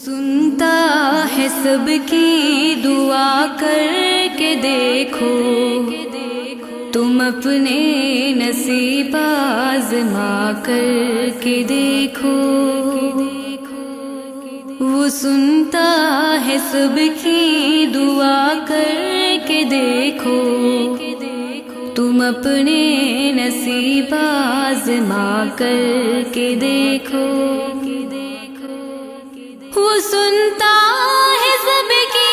سنتا ہے سب کی دعا کر کے دیکھو، تم اپنے نصیب آزما کر کے دیکھو۔ وہ سنتا ہے سب کی دعا کر کے دیکھو، تم اپنے نصیب آزما کر کے دیکھو۔ وہ سنتا ہے سب کی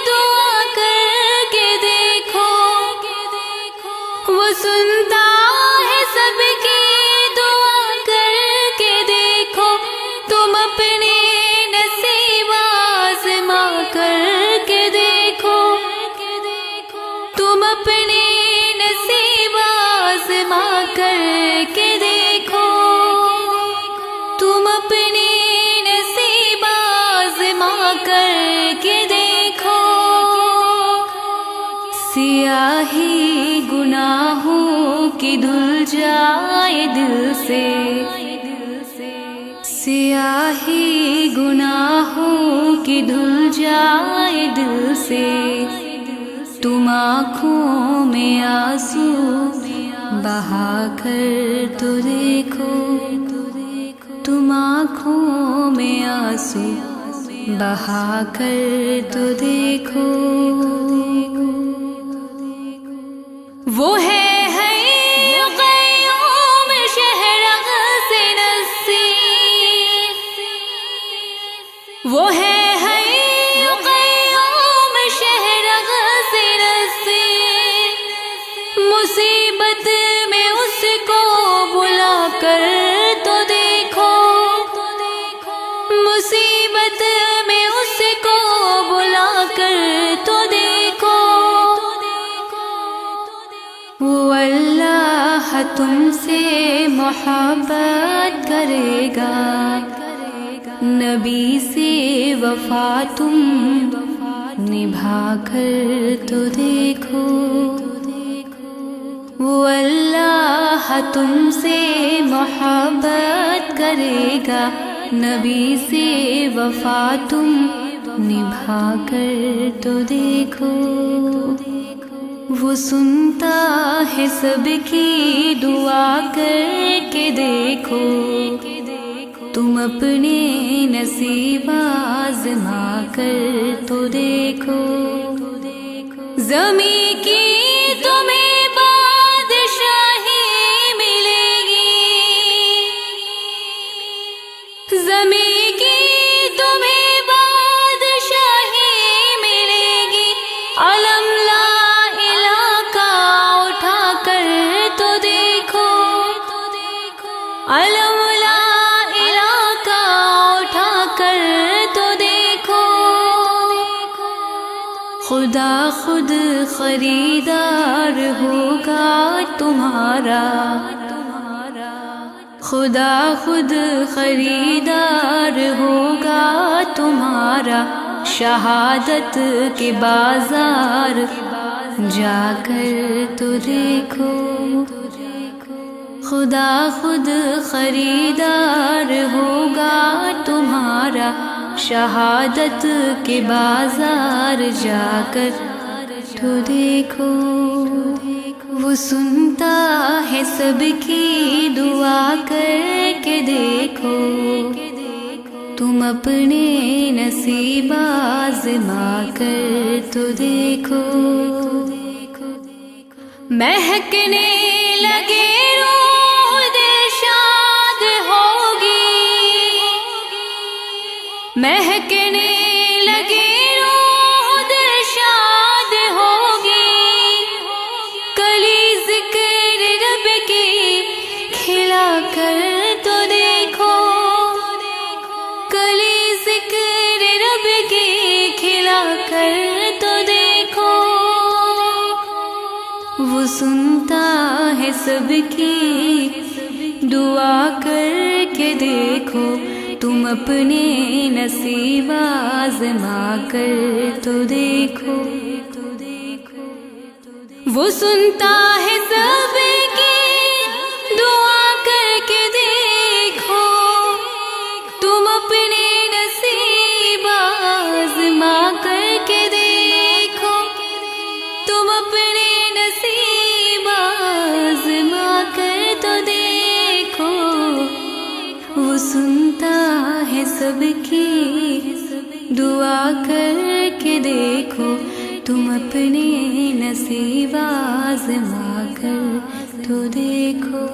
دعا کر کے دیکھو، وہ سنتا ہے سب کی دعا کر کے دیکھو، تم اپنے نصیب آزما کر کے دیکھو، تم اپنے نصیب آزما کر کے دیکھو، تم اپنے نصیب آزما کر کے دیکھو۔ سیاہی گناہوں کی دھل جائے دل سے، سیاہی گناہوں کی دھل جائے دل سے، تم آنکھوں میں آنسو بہا کر تو دیکھو، تم آنکھوں میں آنسو بہا کر تو دیکھو۔ وہ ہے قیوم شہرغ سے نسی، وہ ہے قیوم شہرغ سے نسی، مصیبت میں اس کو بلا کر تو دیکھو، مصیبت میں اس کو بلا کر تو دیکھو۔ وہ اللہ تم سے محبت کرے گا، نبی سے وفا تم نبھا کر تو دیکھو۔ وہ اللہ تم سے محبت کرے گا، نبی سے وفا تم نبھا کر تو دیکھو۔ وہ سنتا ہے سب کی دعا کر کے دیکھو، تم اپنے نصیب آزما کر تو دیکھو۔ زمین کی تمہیں بادشاہی ملے گی، زمین کی تمہیں بادشاہی ملے گی، علم لا الہ کا اٹھا کر تو دیکھو، علم لا الہ کا اٹھا کر تو دیکھو۔ خدا خود خریدار ہوگا تمہارا، خدا خود خریدار ہوگا تمہارا، شہادت کے بازار جا کر تو دیکھو۔ خدا خود خریدار ہوگا تمہارا، شہادت کے بازار جا کر تو دیکھو۔ وہ سنتا ہے سب کی دعا کر کے دیکھو، تم اپنے نصیب آزما کر تو دیکھو۔ مہکنے لگے روح دل شاد ہوگی، مہکنے لگے روح دل شاد ہوگی، کلی ذکر رب کی کھلا کر تو دیکھو، کلی ذکر رب کی کھلا کر تو دیکھو۔ وہ سنتا ہے سب کی دعا کر کے دیکھو، تم اپنے نصیب آزما کر تو دیکھو۔ وہ سنتا ہے سب کی دعا کر کے دیکھو، تم اپنے نصیب سنتا ہے سب کی، دعا کر کے دیکھو تم اپنے نصیب آزما کر تو دیکھو۔